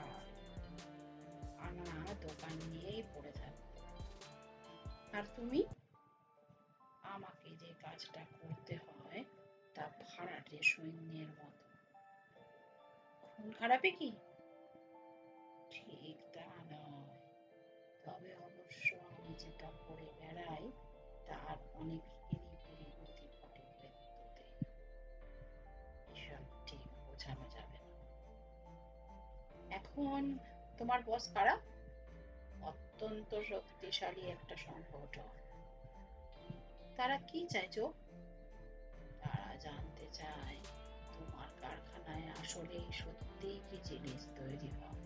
আনা দোকান নিয়েই পড়ে থাকতো। আর তুমি? আমাকে যে কাজটা করতে হয় তা ভাড়াটে সৈন্যের মতো। খুন খারাপে কি? ঠিক তা নয়, তবে অবশ্য আমি যেটা করে বেড়াই তার অনেক হিরিপিরি গতি ঘটে মৃত্যুতে। এসব ঠিক বোঝানো যাবে না। এখন তোমার বস কারা? অত্যন্ত শক্তিশালী একটা সংগঠন। তারা কি চাইছো? তারা জানতে চায় তোমার কারখানায় আসলেই সত্যি কি জিনিস তৈরি হয়।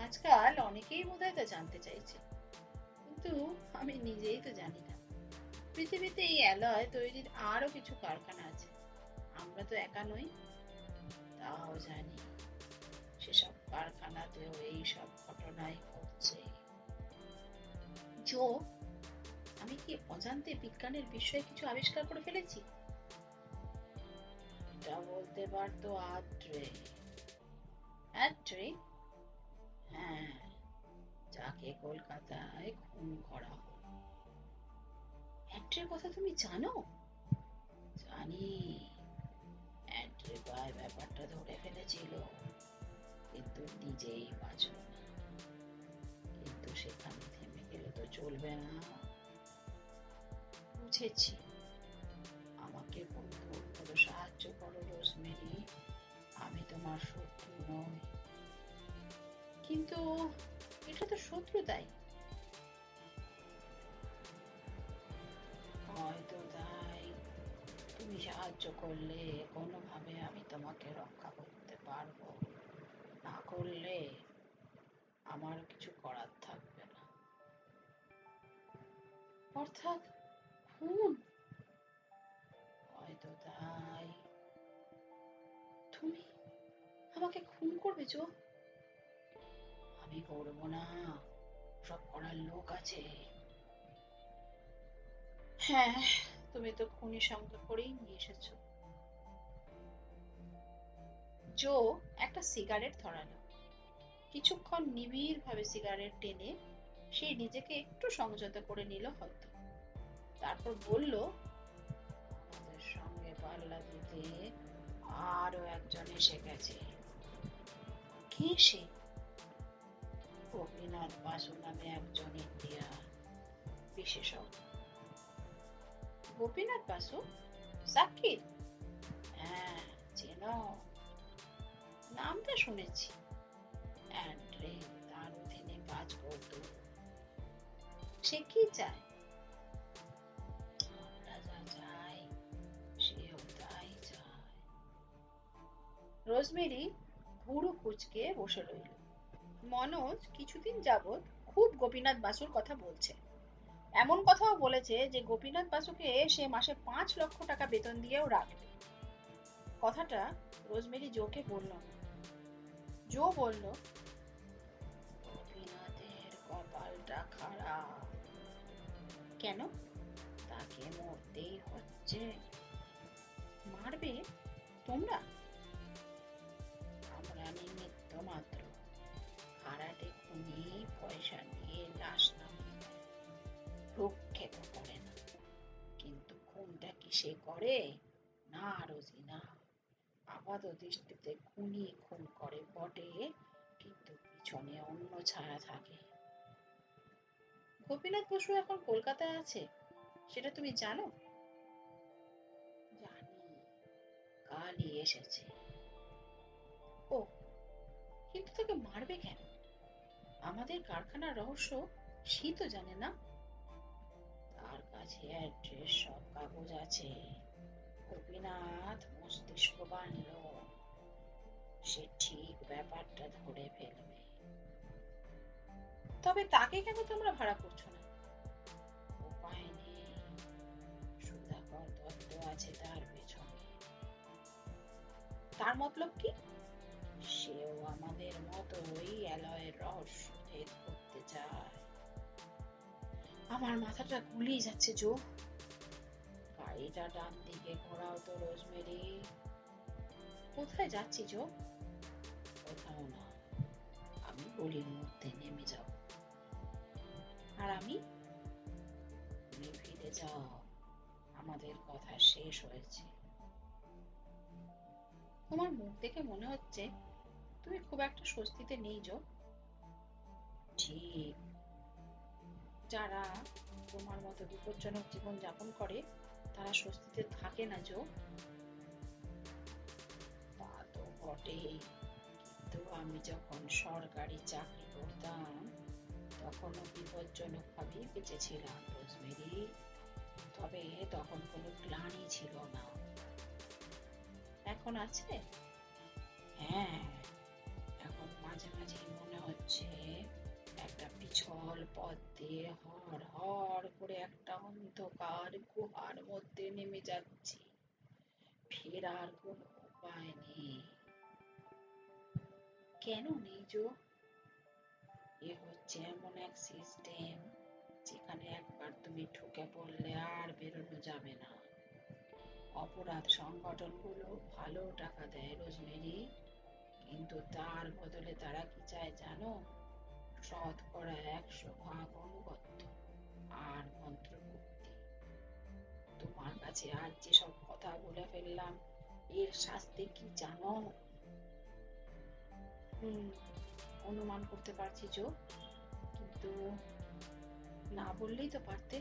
আজকাল অনেকেই বোধহয় তা জানতে চাইছে, কিন্তু আমি নিজেই তো জানি না। পৃথিবীতে এই অ্যালয় তৈরির আরো কিছু কারখানা আছে, আমরা তো একা নই। তাও জানি সেসব কারখানাতেও এই সব ঘটনাই ঘটছে। জো, আমি কি অজান্তে বিজ্ঞানের বিষয়ে কিছু আবিষ্কার করে ফেলেছি? এটা বলতে পারতো আদ্রে। আদ্রে? হ্যাঁ, যাকে কলকাতায় খুন করা হলো। অ্যাড্রের কথা তুমি জানো? জানি। অ্যাড্রে প্রায় ব্যাপারটা ধরে ফেলেছিল, কিন্তু নিজেই বাঁচল না। কিন্তু সেখানে থেমে গেলে তো চলবে না। বুঝেছি। আমাকে বন্ধুর মতো সাহায্য করো রোজমেরি, আমি তোমার শত্রু নই। কিন্তু এটা তো শত্রুতাই। হয়তো তাই। তুমি সাহায্য করলে কোনোভাবে আমি তোমাকে রক্ষা করতে পারবো, না করলে আমার কিছু করার থাকবে না। অর্থাৎ খুন? হয়তো তাই। তুমি আমাকে খুন করবে জো? আমি করবো না, সব করার লোক আছে। হ্যাঁ, তুমি তো খুনি সঙ্গে করেই নিয়ে এসেছো। জো একটা সিগারেট ধরালো। কিছুক্ষণ নিবিড় ভাবে সিগারেট টেনে সে নিজেকে একটু সংযত করে নিল হয়তো। তারপর বলল, আমাদের সঙ্গে পাল্লা দিতে আরো একজন এসে গেছে। কে সে? গোপীনাথ বাসু নামে একজন ইন্ডিয়া বিশেষজ্ঞ। গোপীনাথ বাসু? সাকিব? হ্যাঁ, চেনো? নামটা শুনেছি। অ্যান্ড্রে তার অধীনে কাজ করত। সে কি চায়? আমরা যা চাই সেও তাই চায়। রোজমেরি ভুরু কুঁচকে বসে রইল। মনোজ কিছুদিন যাবৎ খুব গোপীনাথ বাসুর কথা বলছে। এমন কথাও বলেছে যে গোপীনাথ বাসুকে সে মাসে 5 লক্ষ টাকা বেতন দিয়েও রাখবে। কথাটা রোজমেরি জোকে বলল না। জো বলল, গোপীনাথের কপালটা খারাপ। কেন? তাকে মরতেই হচ্ছে। মারবে? তোমরা? আমরা নিমিত্ত মাত্র। ভাড়াটে খুনি পয়সা নিয়ে লাশ নামিয়ে দেয়, ভ্রুক্ষেপ করে না। কিন্তু খুনটা কি সে করে? না রোজি, না। আপাত দৃষ্টিতে খুনি খুন করে বটে, কিন্তু পিছনে অন্য ছায়া থাকে। গোপীনাথ বসু এখন কলকাতায় আছে, সেটা তুমি জানো? জানি, কালই এসেছে। ও, কিন্তু তাকে মারবে কেন? আমাদের কারখানার রহস্য সে তো জানে না। তার কাছে অ্যাড্রেস সব কাগজ আছে। গোপীনাথ মস্তিষ্কবান লোক, সে ঠিক ব্যাপারটা ধরে ফেলবে। তবে তাকে কেন তোমরা ভাড়া করছো না? উপায় নেই, সুধাকর দত্ত আছে তার পেছনে। তার মতলব কি? সেও আমাদের মতোই অ্যালয়ের রহস্য ভেদ করতে চায়। আমার মাথাটা গুলিয়ে যাচ্ছে জো। গাড়িটা ডান দিকে ঘোরাও তো রোজমেরি। কোথায় যাচ্ছি জো? কোথাও না, আমি গলির মধ্যে নেমে যাব। আর আমি? তুমি ফিরে যাও, আমাদের কথা শেষ হয়েছে। তোমার মুখ দেখে মনে হচ্ছে তুমি খুব একটা স্বস্তিতে নেই জো। ঠিক। যারা তোমার মতো বিপজ্জনক জীবন যাপন করে তারা স্বস্তিতে থাকে না জো। তা তো বটেই, কিন্তু আমি যখন সরকারি চাকরি করতাম তখনও বিপজ্জনক ভাবেই বেঁচেছিলাম রোজমেরি। তবে তখন কোনো গ্লানি ছিল না। এখন আছে? হ্যাঁ, এখন মাঝে মাঝে মনে হচ্ছে পথ দিয়ে হড় হড় করে একটা অন্ধকার গুহার মধ্যে নেমে যাচ্ছি। ফেরার কোনো উপায় নেই। কেন নেই জো? এ হচ্ছে এমন এক সিস্টেম যেখানে একবার তুমি ঢুকে পড়লে আর বেরোনো যাবে না। অপরাধ সংগঠনগুলো ভালো টাকা দেয় রোজমেরি, কিন্তু তার বদলে তারা কি চায় জানো? শতকরা 100% অনুগত্য আর মন্ত্রমুক্তি। তোমার কাছে আজ যেসব কথা বলে ফেললাম, এর শাস্তি কি জানো? হুম, অনুমান করতে পারছি জো, কিন্তু না বললেই তো পারতে।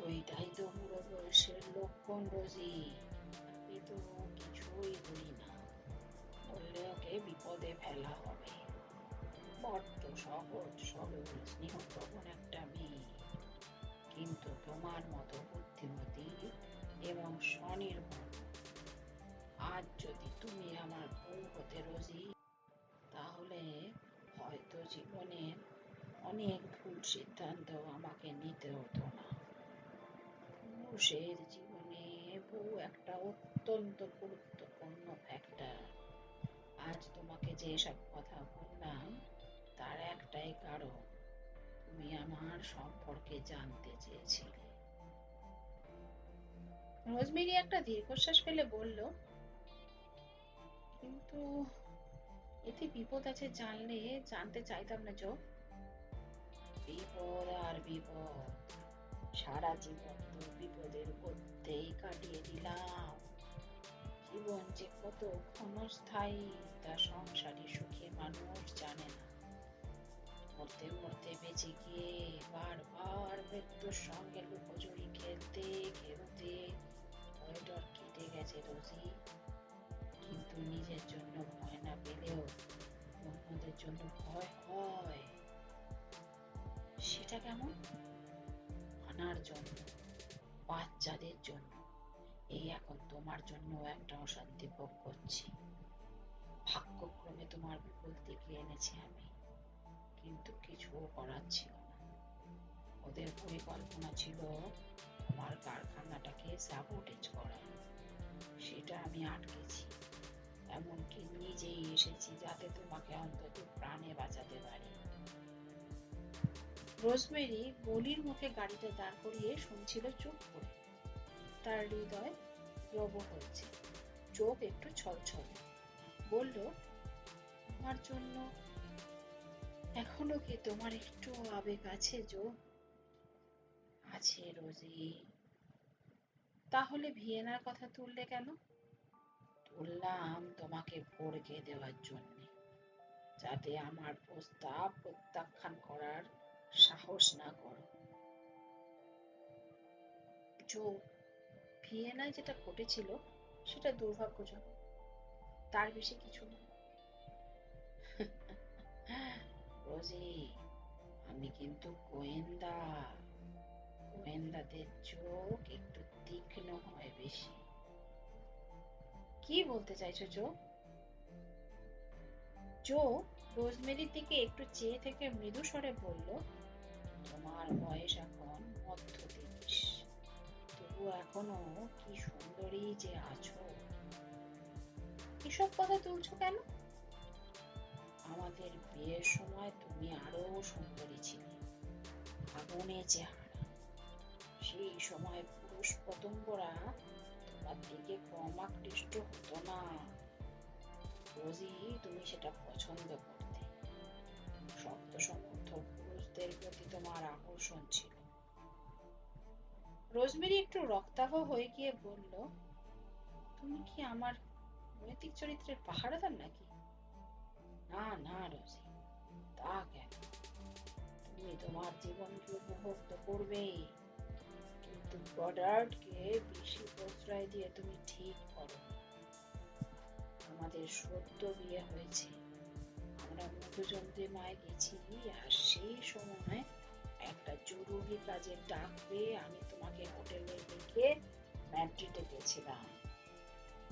ওইটাই তো বুড়ো বয়সের লক্ষণ রোজি। আমি তো কিছুই বলি না, বললে ওকে বিপদে ফেলা হবে। বড্ড সহজ সরল স্নেহপ্রবণ একটা মেয়ে, কিন্তু তোমার মতো বুদ্ধিমতী এবং স্বনির্ভর। আজ যদি তুমি আমার বউ হতে রোজি, তাহলে হয়তো জীবনের অনেক ভুল সিদ্ধান্ত আমাকে নিতে হতো না। পুরুষের জীবনে বউ একটা অত্যন্ত গুরুত্বপূর্ণ ফ্যাক্টর। আজ তোমাকে যে সব কথা বললাম, তার একটাই কারণ, তুমি আমার সম্পর্কে জানতে চেয়েছিলে। রোজমেরি একটা দীর্ঘশ্বাস ফেলে বলল, কিন্তু এতে বিপদ আছে জানলে জানতে চাইতাম না জো। বিপদ আর বিপদ, সারা জীবন তো বিপদের মধ্যেই কাটিয়ে দিলাম। জীবন যে কত ক্ষণস্থায়ী তা সংসারী সুখী মানুষ জানে না। মরতে মরতে বেঁচে গিয়ে বারবার মৃত্যুর সঙ্গে লুকোচুরি খেলতে খেলতে ভয়ডর কেটে গেছে রোজি। কিন্তু নিজের জন্য ভয় না পেলেও অন্যদের জন্য ভয় হয়। সেটা কেমন? আনার জন্য, বাচ্চাদের জন্য। এই এখন তোমার জন্য একটা অশান্তি ভোগ করছি। ভাগ্যক্রমে তোমার বিপদ ডেকে এনেছি আমি, কিন্তু কিছু করার ছিল না। ওদের পরিকল্পনা ছিল তোমার কারখানাটাকে সাবোটেজ করা। সেটা আমি আটকেছি, এমনকি নিজেই এসেছি যাতে তোমাকে অন্তত প্রাণে বাঁচাতে পারি। রোজমেরি গলির মুখে গাড়িটা দাঁড় করিয়ে শুনছিল চুপ করে। তার হৃদয় দ্রব হয়েছে, চোখ একটু ছলছল। বলল, আমার জন্য এখনো কি তোমার একটু আবেগ আছে জো? আছে রোজি। তাহলে ভিয়েনার কথা তুললে কেন? তুললাম তোমাকে ভড়কে দেওয়ার জন্য, যাতে আমার প্রস্তাব প্রত্যাখ্যান করার সাহস না করো। জো, ভিয়েনায় যেটা ঘটেছিল সেটা দুর্ভাগ্যজনক, তার বেশি কিছু না। রোজি, আমি কিন্তু গোয়েন্দা। গোয়েন্দাদের চোখ একটু তীক্ষ্ণ হয় বেশি। কি বলতে চাইছো জো? জো রোজমেরির দিকে একটু চেয়ে থেকে মৃদু স্বরে বলল, তোমার বয়স এখন মধ্য 30, তবু এখনো কি সুন্দরী যে আছো। এসব কথা তুলছো কেন? আমাদের বিয়ের সময় তুমি আরো সুন্দরী ছিলে, আগুনে চেহারা। সেই সময় পুরুষ পতঙ্গরা তোমার দিকে কম আকৃষ্ট হতো না। রোজি, তুমি সেটা পছন্দ করতে। শক্ত সমর্থক পুরুষদের প্রতি তোমার আকর্ষণ ছিল। রোজমেরি একটু রক্তাভ হয়ে গিয়ে বলল, তুমি কি আমার নৈতিক চরিত্রের পাহারাদার নাকি? না না রোজি, তা কেন? তুমি তোমার জীবনকে উপভোগ তো করবেই, কিন্তু গডার্ডকে বেশি প্রশ্রয় দিয়ে তুমি ঠিক করো। আমাদের সদ্য বিয়ে হয়েছে, আমরা মধুচন্দ্রিমায় গেছি, আর সেই সময় একটা জরুরি কাজের ডাক পেয়ে আমি তোমাকে হোটেলে রেখে ম্যাড্রিডে গেছিলাম।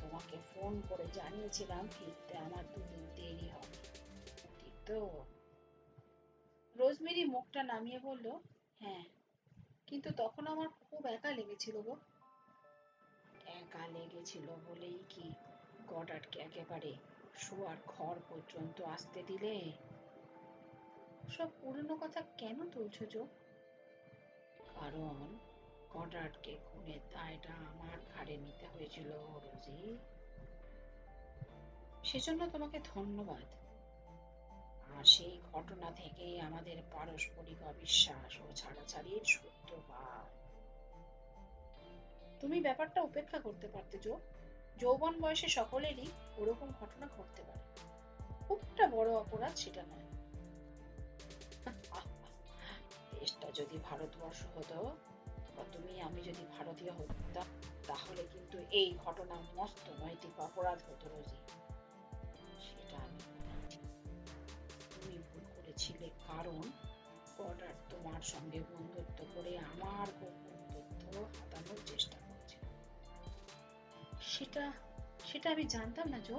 তোমাকে ফোন করে জানিয়েছিলাম ফিরতে আমার 2 দিন দেরি হবে, ঠিক তো? রোজ রোজমেরি মুখটা নামিয়ে বলল, হ্যাঁ, কিন্তু তখন আমার খুব একা লেগেছিল গো। একা লেগেছিল বলেই কি গডার্ডকে একেবারে শোয়ার ঘর পর্যন্ত আসতে দিলে? সব পুরনো কথা কেন তুলছো জো? কারণ গডার্ডকে খুনের দায়টা আমার ঘাড়ে নিতে হয়েছিল রোজি। সেজন্য তোমাকে ধন্যবাদ। আর সেই ঘটনা থেকে আমাদের পারস্পরিক অবিশ্বাস ও ছাড়াছাড়ির সূত্রপাত। তুমি ব্যাপারটা উপেক্ষা করতে পারতে জো। যৌবন বয়সে সকলেরই ওরকম ঘটনা ঘটতে পারে, খুব একটা বড় অপরাধ সেটা নয়। দেশটা যদি ভারতবর্ষ হতো, বা তুমি আমি যদি ভারতীয় হতাম, তাহলে কিন্তু এই ঘটনা মস্ত নৈতিক অপরাধ হতো রোজি। সেটা আমি বলিনি। তুমি ভুল করেছিলে, কারণ গডার্ড তোমার সঙ্গে বন্ধুত্ব করে আমার গোপন তথ্য হাতানোর চেষ্টা করেছিল। সেটা সেটা আমি জানতাম না জো।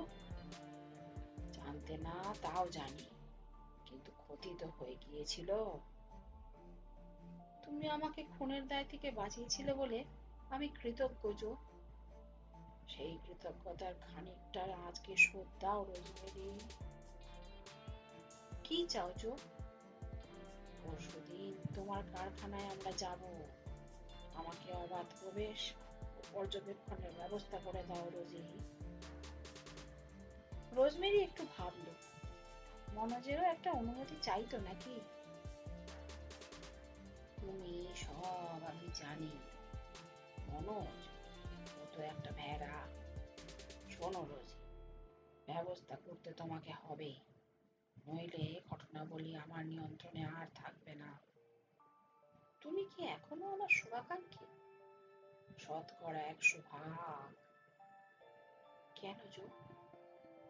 জানতে না তাও জানি, কিন্তু ক্ষতি তো হয়ে গিয়েছিল। তুমি আমাকে খুনের দায় থেকে বাঁচিয়েছিলে বলে আমি কৃতজ্ঞ জো। সেই কৃতজ্ঞতার খানিকটা আজকে শোধ দাও রোজমেরি। কি চাও জো? পরশুদিন তোমার কারখানায় আমরা যাব। আমাকে অবাধ প্রবেশ ও পর্যবেক্ষণের ব্যবস্থা করে দাও রোজি। রোজমেরি একটু ভাবলো, মনোজেরও একটা অনুমতি চাইতো নাকি। তুমি সব আমি জানি মনোজ, ও তো একটা ভেড়া। শোনো রোজি, ব্যবস্থা করতে তোমাকে হবে, নইলে ঘটনাবলী আমার নিয়ন্ত্রণে আর থাকবে না। তুমি কি এখনো আমার শুভাকাঙ্ক্ষী? 100% কেন জো?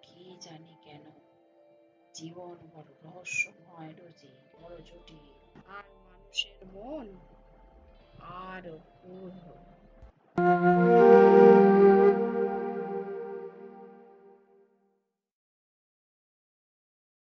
কি জানি কেন, জীবন বড় রহস্যময় রোজি, বড় জটিল। আর মানুষের মন আরো গূঢ়।